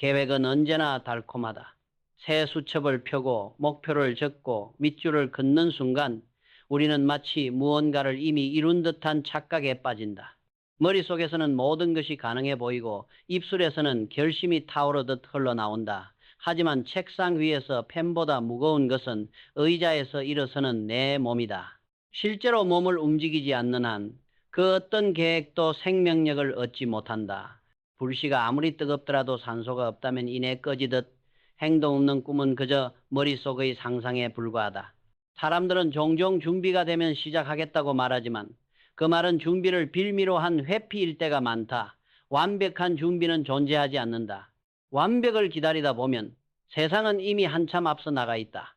계획은 언제나 달콤하다. 새 수첩을 펴고 목표를 적고 밑줄을 긋는 순간 우리는 마치 무언가를 이미 이룬 듯한 착각에 빠진다. 머릿속에서는 모든 것이 가능해 보이고 입술에서는 결심이 타오르듯 흘러나온다. 하지만 책상 위에서 펜보다 무거운 것은 의자에서 일어서는 내 몸이다. 실제로 몸을 움직이지 않는 한 그 어떤 계획도 생명력을 얻지 못한다. 불씨가 아무리 뜨겁더라도 산소가 없다면 이내 꺼지듯 행동 없는 꿈은 그저 머릿속의 상상에 불과하다. 사람들은 종종 준비가 되면 시작하겠다고 말하지만 그 말은 준비를 빌미로 한 회피일 때가 많다. 완벽한 준비는 존재하지 않는다. 완벽을 기다리다 보면 세상은 이미 한참 앞서 나가 있다.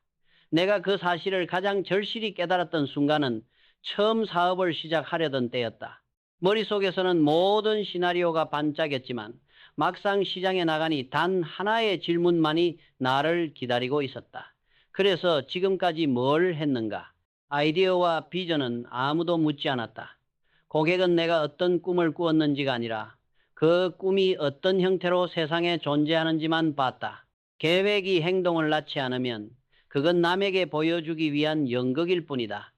내가 그 사실을 가장 절실히 깨달았던 순간은 처음 사업을 시작하려던 때였다. 머릿속에서는 모든 시나리오가 반짝였지만 막상 시장에 나가니 단 하나의 질문만이 나를 기다리고 있었다. 그래서 지금까지 뭘 했는가? 아이디어와 비전은 아무도 묻지 않았다. 고객은 내가 어떤 꿈을 꾸었는지가 아니라 그 꿈이 어떤 형태로 세상에 존재하는지만 봤다. 계획이 행동을 낳지 않으면 그건 남에게 보여주기 위한 연극일 뿐이다.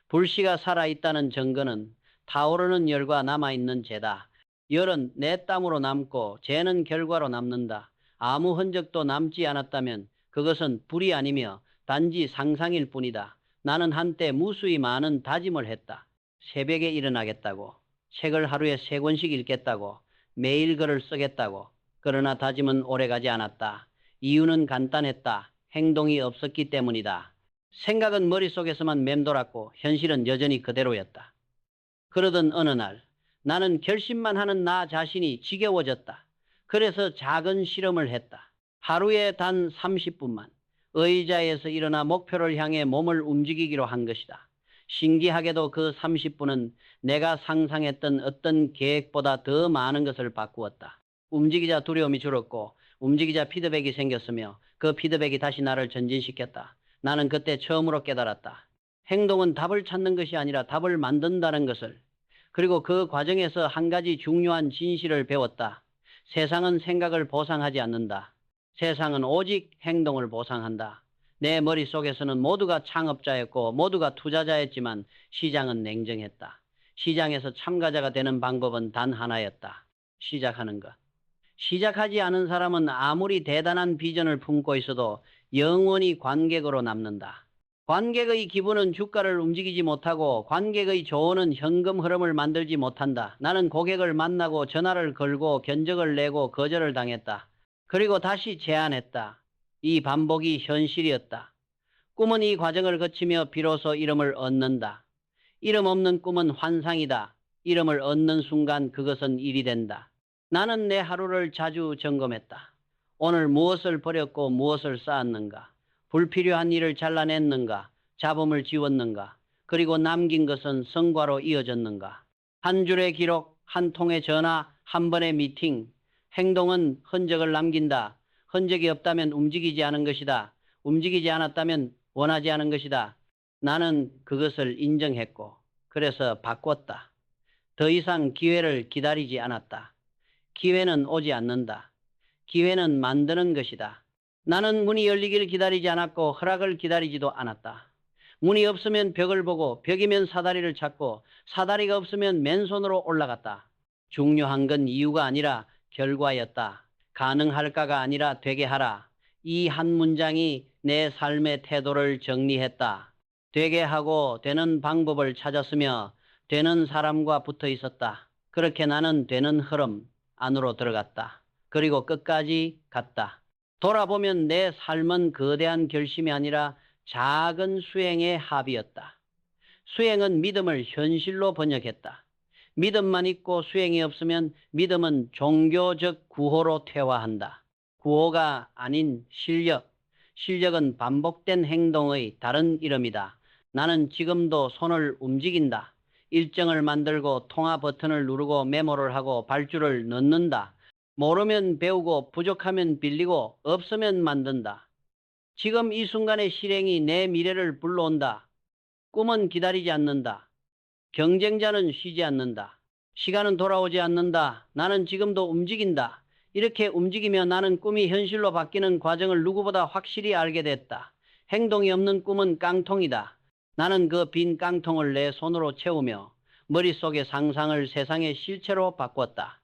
불씨가 살아있다는 증거는 타오르는 열과 남아있는 재다. 열은 내 땀으로 남고 재는 결과로 남는다. 아무 흔적도 남지 않았다면 그것은 불이 아니며 단지 상상일 뿐이다. 나는 한때 무수히 많은 다짐을 했다. 새벽에 일어나겠다고, 책을 하루에 3권씩 읽겠다고, 매일 글을 쓰겠다고. 그러나 다짐은 오래가지 않았다. 이유는 간단했다. 행동이 없었기 때문이다. 생각은 머릿속에서만 맴돌았고 현실은 여전히 그대로였다. 그러던 어느 날 나는 결심만 하는 나 자신이 지겨워졌다. 그래서 작은 실험을 했다. 하루에 단 30분만 의자에서 일어나 목표를 향해 몸을 움직이기로 한 것이다. 신기하게도 그 30분은 내가 상상했던 어떤 계획보다 더 많은 것을 바꾸었다. 움직이자 두려움이 줄었고 움직이자 피드백이 생겼으며 그 피드백이 다시 나를 전진시켰다. 나는 그때 처음으로 깨달았다. 행동은 답을 찾는 것이 아니라 답을 만든다는 것을. 그리고 그 과정에서 한 가지 중요한 진실을 배웠다. 세상은 생각을 보상하지 않는다. 세상은 오직 행동을 보상한다. 내 머릿속에서는 모두가 창업자였고 모두가 투자자였지만 시장은 냉정했다. 시장에서 참가자가 되는 방법은 단 하나였다. 시작하는 것. 시작하지 않은 사람은 아무리 대단한 비전을 품고 있어도 영원히 관객으로 남는다. 관객의 기분은 주가를 움직이지 못하고 관객의 조언은 현금 흐름을 만들지 못한다. 나는 고객을 만나고 전화를 걸고 견적을 내고 거절을 당했다. 그리고 다시 제안했다. 이 반복이 현실이었다. 꿈은 이 과정을 거치며 비로소 이름을 얻는다. 이름 없는 꿈은 환상이다. 이름을 얻는 순간 그것은 일이 된다. 나는 내 하루를 자주 점검했다. 오늘 무엇을 버렸고 무엇을 쌓았는가? 불필요한 일을 잘라냈는가? 잡음을 지웠는가? 그리고 남긴 것은 성과로 이어졌는가? 한 줄의 기록, 한 통의 전화, 한 번의 미팅. 행동은 흔적을 남긴다. 흔적이 없다면 움직이지 않은 것이다. 움직이지 않았다면 원하지 않은 것이다. 나는 그것을 인정했고 그래서 바꿨다. 더 이상 기회를 기다리지 않았다. 기회는 오지 않는다. 기회는 만드는 것이다. 나는 문이 열리기를 기다리지 않았고 허락을 기다리지도 않았다. 문이 없으면 벽을 보고 벽이면 사다리를 찾고 사다리가 없으면 맨손으로 올라갔다. 중요한 건 이유가 아니라 결과였다. 가능할까가 아니라 되게 하라. 이 한 문장이 내 삶의 태도를 정리했다. 되게 하고 되는 방법을 찾았으며 되는 사람과 붙어 있었다. 그렇게 나는 되는 흐름 안으로 들어갔다. 그리고 끝까지 갔다. 돌아보면 내 삶은 거대한 결심이 아니라 작은 수행의 합이었다. 수행은 믿음을 현실로 번역했다. 믿음만 있고 수행이 없으면 믿음은 종교적 구호로 퇴화한다. 구호가 아닌 실력. 실력은 반복된 행동의 다른 이름이다. 나는 지금도 손을 움직인다. 일정을 만들고 통화 버튼을 누르고 메모를 하고 발주를 넣는다. 모르면 배우고 부족하면 빌리고 없으면 만든다. 지금 이 순간의 실행이 내 미래를 불러온다. 꿈은 기다리지 않는다. 경쟁자는 쉬지 않는다. 시간은 돌아오지 않는다. 나는 지금도 움직인다. 이렇게 움직이며 나는 꿈이 현실로 바뀌는 과정을 누구보다 확실히 알게 됐다. 행동이 없는 꿈은 깡통이다. 나는 그 빈 깡통을 내 손으로 채우며 머릿속의 상상을 세상의 실체로 바꿨다.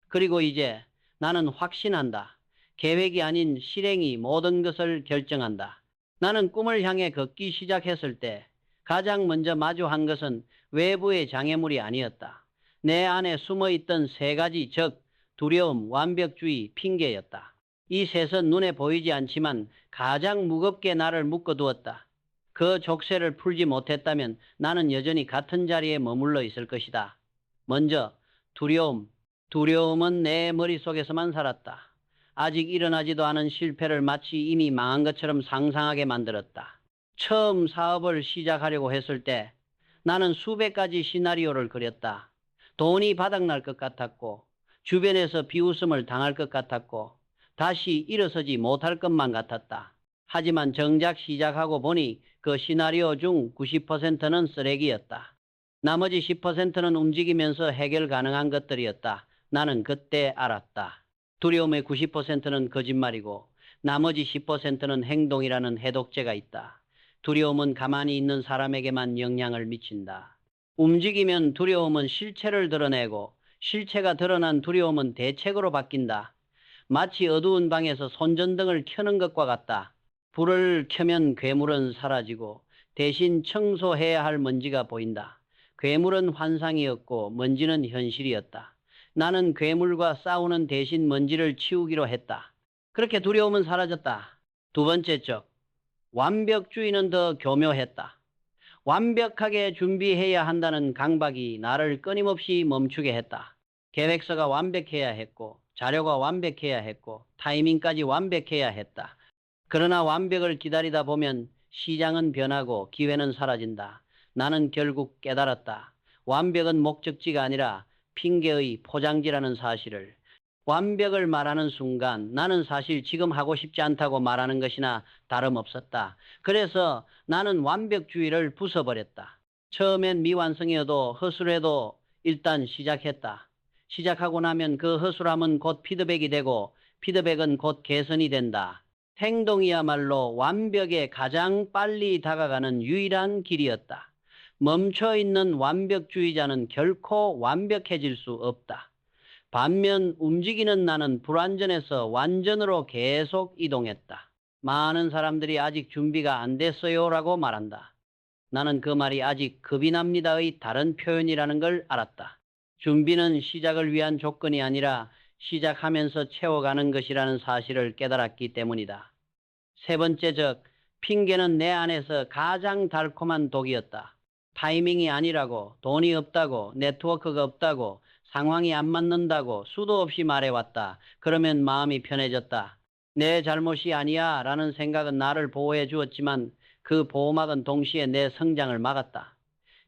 그리고 이제 나는 확신한다. 계획이 아닌 실행이 모든 것을 결정한다. 나는 꿈을 향해 걷기 시작했을 때 가장 먼저 마주한 것은 외부의 장애물이 아니었다. 내 안에 숨어있던 세 가지, 즉 두려움, 완벽주의, 핑계였다. 이 셋은 눈에 보이지 않지만 가장 무겁게 나를 묶어두었다. 그 족쇄를 풀지 못했다면 나는 여전히 같은 자리에 머물러 있을 것이다. 먼저 두려움. 두려움은 내 머릿속에서만 살았다. 아직 일어나지도 않은 실패를 마치 이미 망한 것처럼 상상하게 만들었다. 처음 사업을 시작하려고 했을 때 나는 수백 가지 시나리오를 그렸다. 돈이 바닥날 것 같았고, 주변에서 비웃음을 당할 것 같았고, 다시 일어서지 못할 것만 같았다. 하지만 정작 시작하고 보니 그 시나리오 중 90%는 쓰레기였다. 나머지 10%는 움직이면서 해결 가능한 것들이었다. 나는 그때 알았다. 두려움의 90%는 거짓말이고 나머지 10%는 행동이라는 해독제가 있다. 두려움은 가만히 있는 사람에게만 영향을 미친다. 움직이면 두려움은 실체를 드러내고 실체가 드러난 두려움은 대책으로 바뀐다. 마치 어두운 방에서 손전등을 켜는 것과 같다. 불을 켜면 괴물은 사라지고 대신 청소해야 할 먼지가 보인다. 괴물은 환상이었고 먼지는 현실이었다. 나는 괴물과 싸우는 대신 먼지를 치우기로 했다. 그렇게 두려움은 사라졌다. 두 번째 쪽, 완벽주의는 더 교묘했다. 완벽하게 준비해야 한다는 강박이 나를 끊임없이 멈추게 했다. 계획서가 완벽해야 했고, 자료가 완벽해야 했고, 타이밍까지 완벽해야 했다. 그러나 완벽을 기다리다 보면 시장은 변하고 기회는 사라진다. 나는 결국 깨달았다. 완벽은 목적지가 아니라 핑계의 포장지라는 사실을. 완벽을 말하는 순간 나는 사실 지금 하고 싶지 않다고 말하는 것이나 다름없었다. 그래서 나는 완벽주의를 부숴버렸다. 처음엔 미완성이어도 허술해도 일단 시작했다. 시작하고 나면 그 허술함은 곧 피드백이 되고 피드백은 곧 개선이 된다. 행동이야말로 완벽에 가장 빨리 다가가는 유일한 길이었다. 멈춰있는 완벽주의자는 결코 완벽해질 수 없다. 반면 움직이는 나는 불완전에서 완전으로 계속 이동했다. 많은 사람들이 아직 준비가 안 됐어요라고 말한다. 나는 그 말이 아직 겁이 납니다의 다른 표현이라는 걸 알았다. 준비는 시작을 위한 조건이 아니라 시작하면서 채워가는 것이라는 사실을 깨달았기 때문이다. 세 번째 적, 핑계는 내 안에서 가장 달콤한 독이었다. 타이밍이 아니라고, 돈이 없다고, 네트워크가 없다고, 상황이 안 맞는다고 수도 없이 말해왔다. 그러면 마음이 편해졌다. 내 잘못이 아니야 라는 생각은 나를 보호해 주었지만 그 보호막은 동시에 내 성장을 막았다.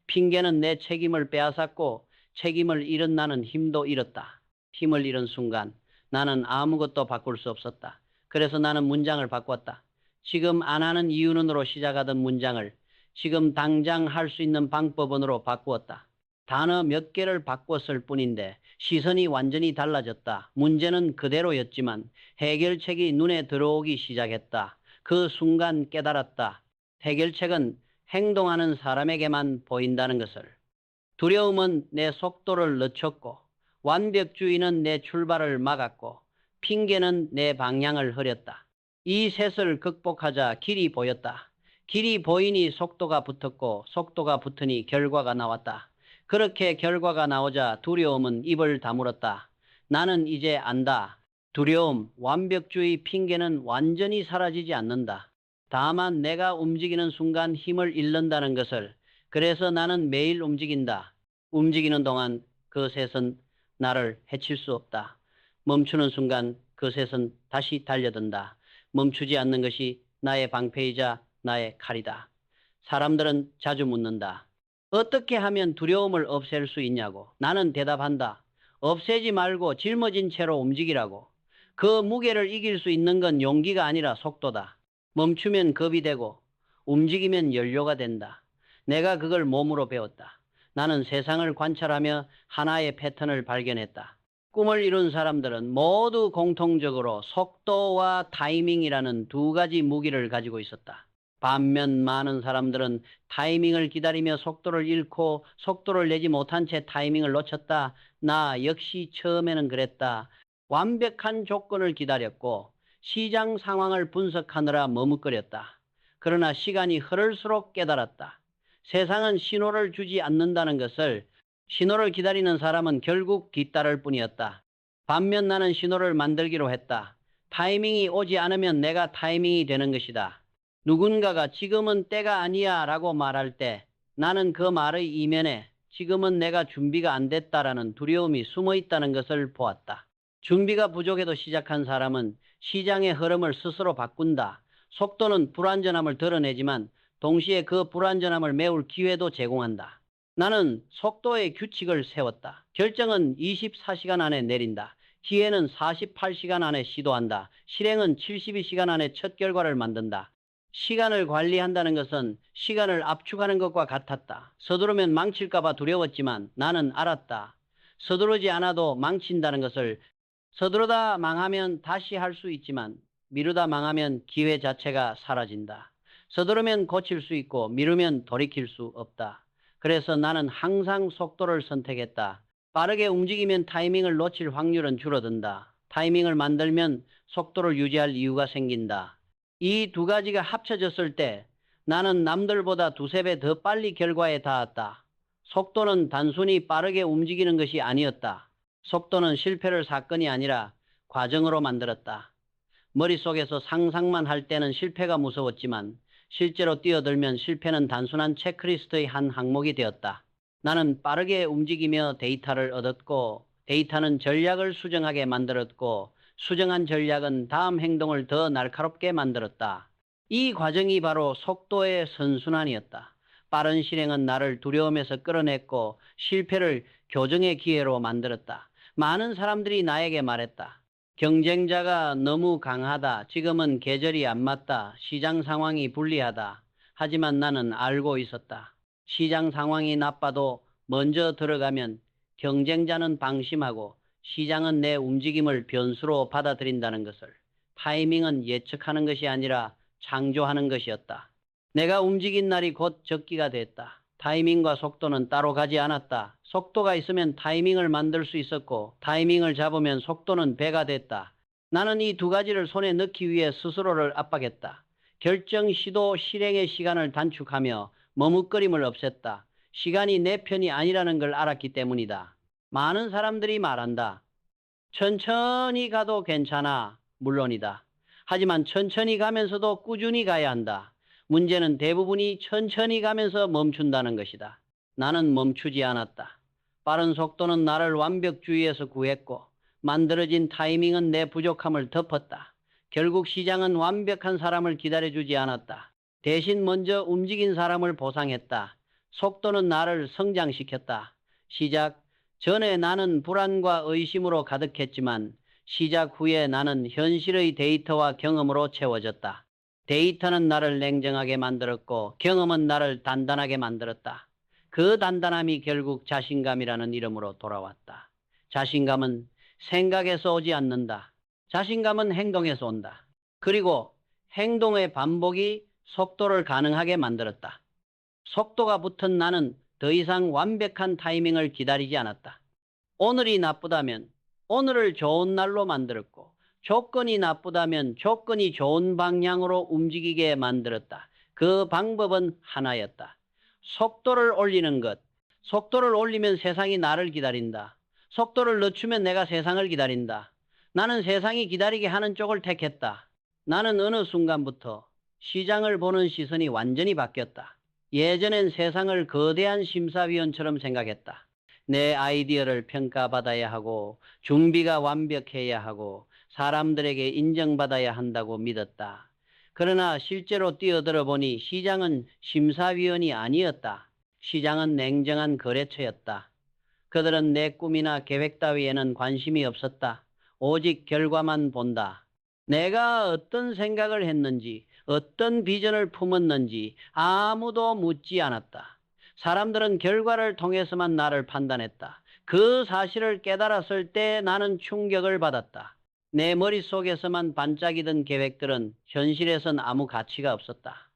핑계는 내 책임을 빼앗았고 책임을 잃은 나는 힘도 잃었다. 힘을 잃은 순간 나는 아무것도 바꿀 수 없었다. 그래서 나는 문장을 바꿨다. 지금 안 하는 이유는으로 시작하던 문장을 지금 당장 할 수 있는 방법은으로 바꾸었다. 단어 몇 개를 바꿨을 뿐인데 시선이 완전히 달라졌다. 문제는 그대로였지만 해결책이 눈에 들어오기 시작했다. 그 순간 깨달았다. 해결책은 행동하는 사람에게만 보인다는 것을. 두려움은 내 속도를 늦췄고 완벽주의는 내 출발을 막았고 핑계는 내 방향을 흐렸다. 이 셋을 극복하자 길이 보였다. 길이 보이니 속도가 붙었고 속도가 붙으니 결과가 나왔다. 그렇게 결과가 나오자 두려움은 입을 다물었다. 나는 이제 안다. 두려움, 완벽주의, 핑계는 완전히 사라지지 않는다. 다만 내가 움직이는 순간 힘을 잃는다는 것을. 그래서 나는 매일 움직인다. 움직이는 동안 그 셋은 나를 해칠 수 없다. 멈추는 순간 그 셋은 다시 달려든다. 멈추지 않는 것이 나의 방패이자 나의 칼이다. 사람들은 자주 묻는다. 어떻게 하면 두려움을 없앨 수 있냐고. 나는 대답한다. 없애지 말고 짊어진 채로 움직이라고. 그 무게를 이길 수 있는 건 용기가 아니라 속도다. 멈추면 겁이 되고 움직이면 연료가 된다. 내가 그걸 몸으로 배웠다. 나는 세상을 관찰하며 하나의 패턴을 발견했다. 꿈을 이룬 사람들은 모두 공통적으로 속도와 타이밍이라는 두 가지 무기를 가지고 있었다. 반면 많은 사람들은 타이밍을 기다리며 속도를 잃고 속도를 내지 못한 채 타이밍을 놓쳤다. 나 역시 처음에는 그랬다. 완벽한 조건을 기다렸고 시장 상황을 분석하느라 머뭇거렸다. 그러나 시간이 흐를수록 깨달았다. 세상은 신호를 주지 않는다는 것을. 신호를 기다리는 사람은 결국 뒤따를 뿐이었다. 반면 나는 신호를 만들기로 했다. 타이밍이 오지 않으면 내가 타이밍이 되는 것이다. 누군가가 지금은 때가 아니야 라고 말할 때 나는 그 말의 이면에 지금은 내가 준비가 안 됐다라는 두려움이 숨어 있다는 것을 보았다. 준비가 부족해도 시작한 사람은 시장의 흐름을 스스로 바꾼다. 속도는 불완전함을 드러내지만 동시에 그 불완전함을 메울 기회도 제공한다. 나는 속도의 규칙을 세웠다. 결정은 24시간 안에 내린다. 기회는 48시간 안에 시도한다. 실행은 72시간 안에 첫 결과를 만든다. 시간을 관리한다는 것은 시간을 압축하는 것과 같았다. 서두르면 망칠까봐 두려웠지만 나는 알았다. 서두르지 않아도 망친다는 것을. 서두르다 망하면 다시 할 수 있지만 미루다 망하면 기회 자체가 사라진다. 서두르면 고칠 수 있고 미루면 돌이킬 수 없다. 그래서 나는 항상 속도를 선택했다. 빠르게 움직이면 타이밍을 놓칠 확률은 줄어든다. 타이밍을 만들면 속도를 유지할 이유가 생긴다. 이 두 가지가 합쳐졌을 때 나는 남들보다 두세 배 더 빨리 결과에 닿았다. 속도는 단순히 빠르게 움직이는 것이 아니었다. 속도는 실패를 사건이 아니라 과정으로 만들었다. 머릿속에서 상상만 할 때는 실패가 무서웠지만 실제로 뛰어들면 실패는 단순한 체크리스트의 한 항목이 되었다. 나는 빠르게 움직이며 데이터를 얻었고 데이터는 전략을 수정하게 만들었고 수정한 전략은 다음 행동을 더 날카롭게 만들었다. 이 과정이 바로 속도의 선순환이었다. 빠른 실행은 나를 두려움에서 끌어냈고 실패를 교정의 기회로 만들었다. 많은 사람들이 나에게 말했다. 경쟁자가 너무 강하다. 지금은 계절이 안 맞다. 시장 상황이 불리하다. 하지만 나는 알고 있었다. 시장 상황이 나빠도 먼저 들어가면 경쟁자는 방심하고 시장은 내 움직임을 변수로 받아들인다는 것을. 타이밍은 예측하는 것이 아니라 창조하는 것이었다. 내가 움직인 날이 곧 적기가 됐다. 타이밍과 속도는 따로 가지 않았다. 속도가 있으면 타이밍을 만들 수 있었고 타이밍을 잡으면 속도는 배가 됐다. 나는 이 두 가지를 손에 넣기 위해 스스로를 압박했다. 결정, 시도, 실행의 시간을 단축하며 머뭇거림을 없앴다. 시간이 내 편이 아니라는 걸 알았기 때문이다. 많은 사람들이 말한다. 천천히 가도 괜찮아. 물론이다. 하지만 천천히 가면서도 꾸준히 가야 한다. 문제는 대부분이 천천히 가면서 멈춘다는 것이다. 나는 멈추지 않았다. 빠른 속도는 나를 완벽주의에서 구했고 만들어진 타이밍은 내 부족함을 덮었다. 결국 시장은 완벽한 사람을 기다려주지 않았다. 대신 먼저 움직인 사람을 보상했다. 속도는 나를 성장시켰다. 시작 전에 나는 불안과 의심으로 가득했지만 시작 후에 나는 현실의 데이터와 경험으로 채워졌다. 데이터는 나를 냉정하게 만들었고 경험은 나를 단단하게 만들었다. 그 단단함이 결국 자신감이라는 이름으로 돌아왔다. 자신감은 생각에서 오지 않는다. 자신감은 행동에서 온다. 그리고 행동의 반복이 속도를 가능하게 만들었다. 속도가 붙은 나는 더 이상 완벽한 타이밍을 기다리지 않았다. 오늘이 나쁘다면 오늘을 좋은 날로 만들었고 조건이 나쁘다면 조건이 좋은 방향으로 움직이게 만들었다. 그 방법은 하나였다. 속도를 올리는 것. 속도를 올리면 세상이 나를 기다린다. 속도를 늦추면 내가 세상을 기다린다. 나는 세상이 기다리게 하는 쪽을 택했다. 나는 어느 순간부터 시장을 보는 시선이 완전히 바뀌었다. 예전엔 세상을 거대한 심사위원처럼 생각했다. 내 아이디어를 평가받아야 하고 준비가 완벽해야 하고 사람들에게 인정받아야 한다고 믿었다. 그러나 실제로 뛰어들어 보니 시장은 심사위원이 아니었다. 시장은 냉정한 거래처였다. 그들은 내 꿈이나 계획 따위에는 관심이 없었다. 오직 결과만 본다. 내가 어떤 생각을 했는지, 어떤 비전을 품었는지 아무도 묻지 않았다. 사람들은 결과를 통해서만 나를 판단했다. 그 사실을 깨달았을 때 나는 충격을 받았다. 내 머릿속에서만 반짝이던 계획들은 현실에선 아무 가치가 없었다.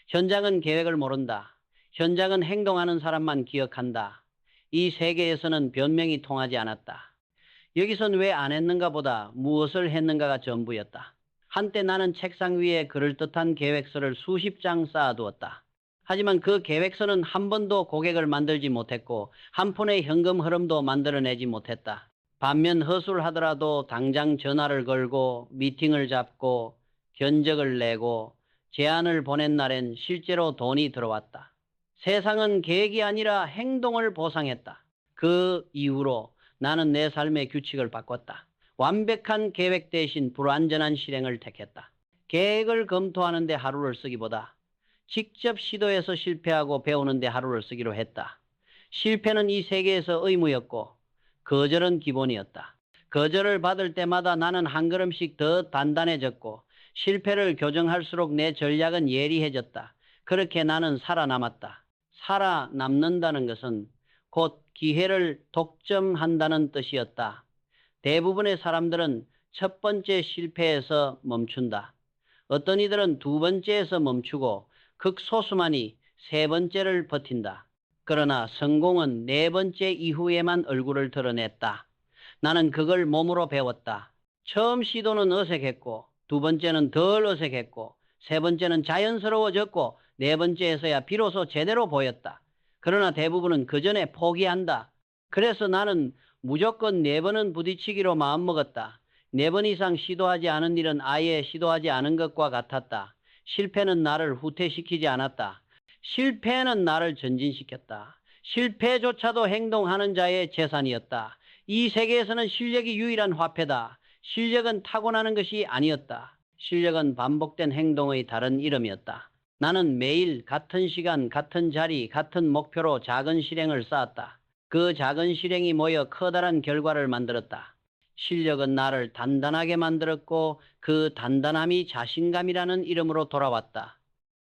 현장은 계획을 모른다. 현장은 행동하는 사람만 기억한다. 이 세계에서는 변명이 통하지 않았다. 여기선 왜 안 했는가 보다 무엇을 했는가가 전부였다. 한때 나는 책상 위에 그럴듯한 계획서를 수십 장 쌓아두었다. 하지만 그 계획서는 한 번도 고객을 만들지 못했고 한 푼의 현금 흐름도 만들어내지 못했다. 반면 허술하더라도 당장 전화를 걸고 미팅을 잡고 견적을 내고 제안을 보낸 날엔 실제로 돈이 들어왔다. 세상은 계획이 아니라 행동을 보상했다. 그 이후로 나는 내 삶의 규칙을 바꿨다. 완벽한 계획 대신 불완전한 실행을 택했다. 계획을 검토하는데 하루를 쓰기보다 직접 시도해서 실패하고 배우는데 하루를 쓰기로 했다. 실패는 이 세계에서 의무였고 거절은 기본이었다. 거절을 받을 때마다 나는 한 걸음씩 더 단단해졌고 실패를 교정할수록 내 전략은 예리해졌다. 그렇게 나는 살아남았다. 살아남는다는 것은 곧 기회를 독점한다는 뜻이었다. 대부분의 사람들은 첫 번째 실패에서 멈춘다. 어떤 이들은 두 번째에서 멈추고 극소수만이 세 번째를 버틴다. 그러나 성공은 네 번째 이후에만 얼굴을 드러냈다. 나는 그걸 몸으로 배웠다. 처음 시도는 어색했고 두 번째는 덜 어색했고 세 번째는 자연스러워졌고 네 번째에서야 비로소 제대로 보였다. 그러나 대부분은 그 전에 포기한다. 그래서 나는 무조건 네 번은 부딪히기로 마음먹었다. 네 번 이상 시도하지 않은 일은 아예 시도하지 않은 것과 같았다. 실패는 나를 후퇴시키지 않았다. 실패는 나를 전진시켰다. 실패조차도 행동하는 자의 재산이었다. 이 세계에서는 실력이 유일한 화폐다. 실력은 타고나는 것이 아니었다. 실력은 반복된 행동의 다른 이름이었다. 나는 매일 같은 시간, 같은 자리, 같은 목표로 작은 실행을 쌓았다. 그 작은 실행이 모여 커다란 결과를 만들었다. 실력은 나를 단단하게 만들었고 그 단단함이 자신감이라는 이름으로 돌아왔다.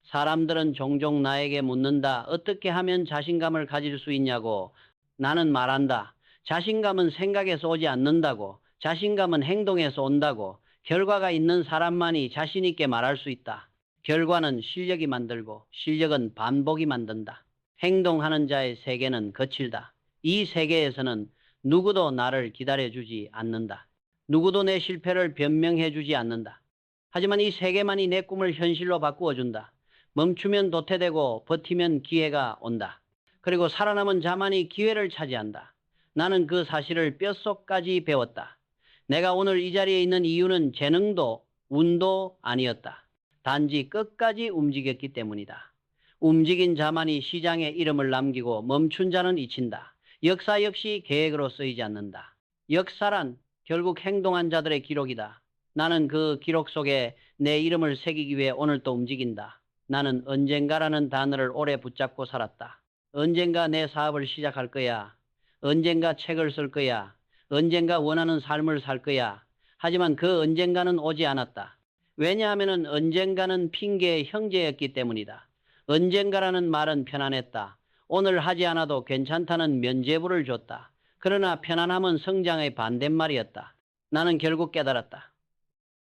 사람들은 종종 나에게 묻는다. 어떻게 하면 자신감을 가질 수 있냐고. 나는 말한다. 자신감은 생각에서 오지 않는다고. 자신감은 행동에서 온다고. 결과가 있는 사람만이 자신 있게 말할 수 있다. 결과는 실력이 만들고 실력은 반복이 만든다. 행동하는 자의 세계는 거칠다. 이 세계에서는 누구도 나를 기다려주지 않는다. 누구도 내 실패를 변명해주지 않는다. 하지만 이 세계만이 내 꿈을 현실로 바꾸어준다. 멈추면 도태되고 버티면 기회가 온다. 그리고 살아남은 자만이 기회를 차지한다. 나는 그 사실을 뼛속까지 배웠다. 내가 오늘 이 자리에 있는 이유는 재능도 운도 아니었다. 단지 끝까지 움직였기 때문이다. 움직인 자만이 시장에 이름을 남기고 멈춘 자는 잊힌다. 역사 역시 계획으로 쓰이지 않는다. 역사란 결국 행동한 자들의 기록이다. 나는 그 기록 속에 내 이름을 새기기 위해 오늘 또 움직인다. 나는 언젠가라는 단어를 오래 붙잡고 살았다. 언젠가 내 사업을 시작할 거야. 언젠가 책을 쓸 거야. 언젠가 원하는 삶을 살 거야. 하지만 그 언젠가는 오지 않았다. 왜냐하면 언젠가는 핑계의 형제였기 때문이다. 언젠가라는 말은 편안했다. 오늘 하지 않아도 괜찮다는 면죄부를 줬다. 그러나 편안함은 성장의 반대말이었다. 나는 결국 깨달았다.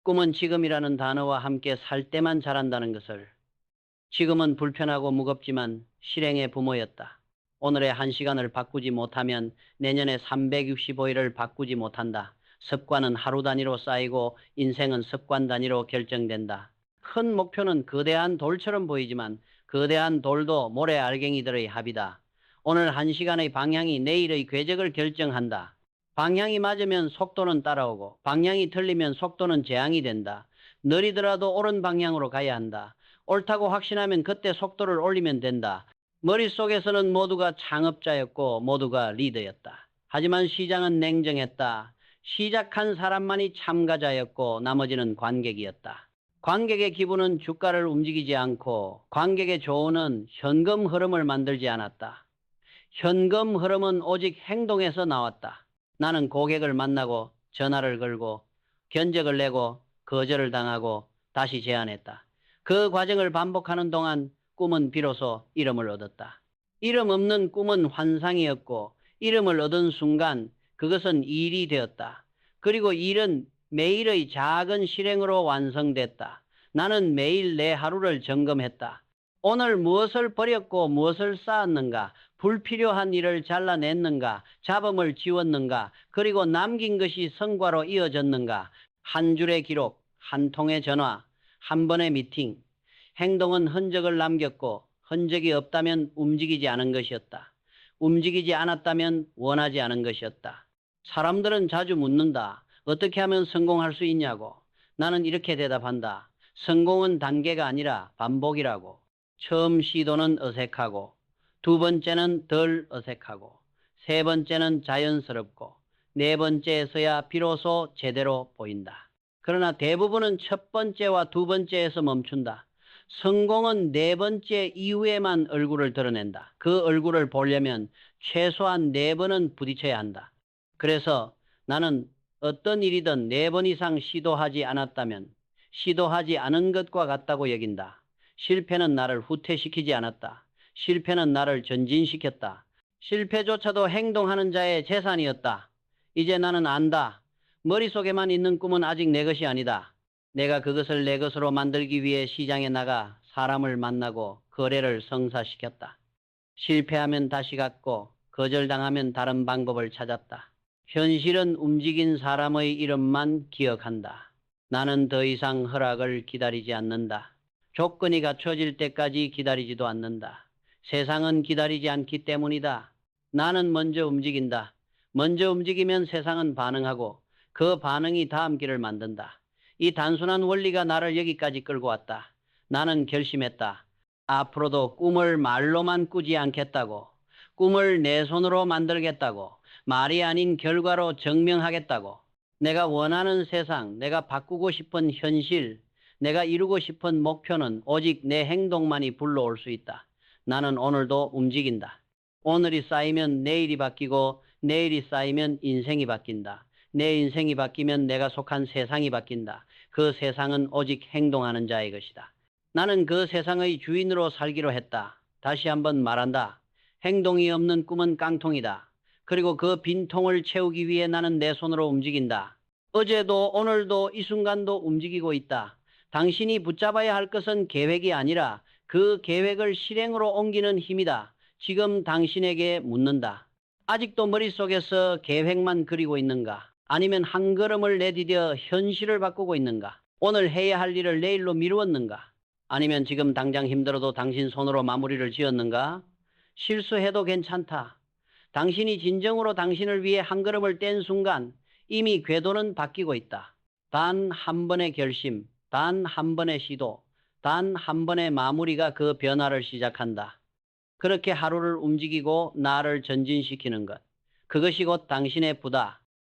꿈은 지금이라는 단어와 함께 살 때만 자란다는 것을. 지금은 불편하고 무겁지만 실행의 부모였다. 오늘의 1시간을 바꾸지 못하면 내년에 365일을 바꾸지 못한다. 습관은 하루 단위로 쌓이고 인생은 습관 단위로 결정된다. 큰 목표는 거대한 돌처럼 보이지만 거대한 돌도 모래 알갱이들의 합이다. 오늘 1시간의 방향이 내일의 궤적을 결정한다. 방향이 맞으면 속도는 따라오고 방향이 틀리면 속도는 재앙이 된다. 느리더라도 옳은 방향으로 가야 한다. 옳다고 확신하면 그때 속도를 올리면 된다. 머릿속에서는 모두가 창업자였고 모두가 리더였다. 하지만 시장은 냉정했다. 시작한 사람만이 참가자였고 나머지는 관객이었다. 관객의 기분은 주가를 움직이지 않고 관객의 조언은 현금 흐름을 만들지 않았다. 현금 흐름은 오직 행동에서 나왔다. 나는 고객을 만나고 전화를 걸고 견적을 내고 거절을 당하고 다시 제안했다. 그 과정을 반복하는 동안 꿈은 비로소 이름을 얻었다. 이름 없는 꿈은 환상이었고 이름을 얻은 순간 그것은 일이 되었다. 그리고 일은 매일의 작은 실행으로 완성됐다. 나는 매일 내 하루를 점검했다. 오늘 무엇을 버렸고 무엇을 쌓았는가? 불필요한 일을 잘라냈는가? 잡음을 지웠는가? 그리고 남긴 것이 성과로 이어졌는가? 한 줄의 기록, 한 통의 전화, 한 번의 미팅. 행동은 흔적을 남겼고 흔적이 없다면 움직이지 않은 것이었다. 움직이지 않았다면 원하지 않은 것이었다. 사람들은 자주 묻는다. 어떻게 하면 성공할 수 있냐고. 나는 이렇게 대답한다. 성공은 단계가 아니라 반복이라고. 처음 시도는 어색하고, 두 번째는 덜 어색하고, 세 번째는 자연스럽고, 네 번째에서야 비로소 제대로 보인다. 그러나 대부분은 첫 번째와 두 번째에서 멈춘다. 성공은 네 번째 이후에만 얼굴을 드러낸다. 그 얼굴을 보려면 최소한 네 번은 부딪혀야 한다. 그래서 나는 어떤 일이든 네 번 이상 시도하지 않았다면 시도하지 않은 것과 같다고 여긴다. 실패는 나를 후퇴시키지 않았다. 실패는 나를 전진시켰다. 실패조차도 행동하는 자의 재산이었다. 이제 나는 안다. 머릿속에만 있는 꿈은 아직 내 것이 아니다. 내가 그것을 내 것으로 만들기 위해 시장에 나가 사람을 만나고 거래를 성사시켰다. 실패하면 다시 갔고 거절당하면 다른 방법을 찾았다. 현실은 움직인 사람의 이름만 기억한다. 나는 더 이상 허락을 기다리지 않는다. 조건이 갖춰질 때까지 기다리지도 않는다. 세상은 기다리지 않기 때문이다. 나는 먼저 움직인다. 먼저 움직이면 세상은 반응하고 그 반응이 다음 길을 만든다. 이 단순한 원리가 나를 여기까지 끌고 왔다. 나는 결심했다. 앞으로도 꿈을 말로만 꾸지 않겠다고. 꿈을 내 손으로 만들겠다고. 말이 아닌 결과로 증명하겠다고. 내가 원하는 세상, 내가 바꾸고 싶은 현실, 내가 이루고 싶은 목표는 오직 내 행동만이 불러올 수 있다. 나는 오늘도 움직인다. 오늘이 쌓이면 내일이 바뀌고 내일이 쌓이면 인생이 바뀐다. 내 인생이 바뀌면 내가 속한 세상이 바뀐다. 그 세상은 오직 행동하는 자의 것이다. 나는 그 세상의 주인으로 살기로 했다. 다시 한번 말한다. 행동이 없는 꿈은 깡통이다. 그리고 그 빈통을 채우기 위해 나는 내 손으로 움직인다. 어제도 오늘도 이 순간도 움직이고 있다. 당신이 붙잡아야 할 것은 계획이 아니라 그 계획을 실행으로 옮기는 힘이다. 지금 당신에게 묻는다. 아직도 머릿속에서 계획만 그리고 있는가? 아니면 한 걸음을 내디뎌 현실을 바꾸고 있는가? 오늘 해야 할 일을 내일로 미루었는가? 아니면 지금 당장 힘들어도 당신 손으로 마무리를 지었는가? 실수해도 괜찮다. 당신이 진정으로 당신을 위해 한 걸음을 뗀 순간 이미 궤도는 바뀌고 있다. 단 한 번의 결심, 단 한 번의 시도, 단 한 번의 마무리가 그 변화를 시작한다. 그렇게 하루를 움직이고 나를 전진시키는 것. 그것이 곧 당신의 부다.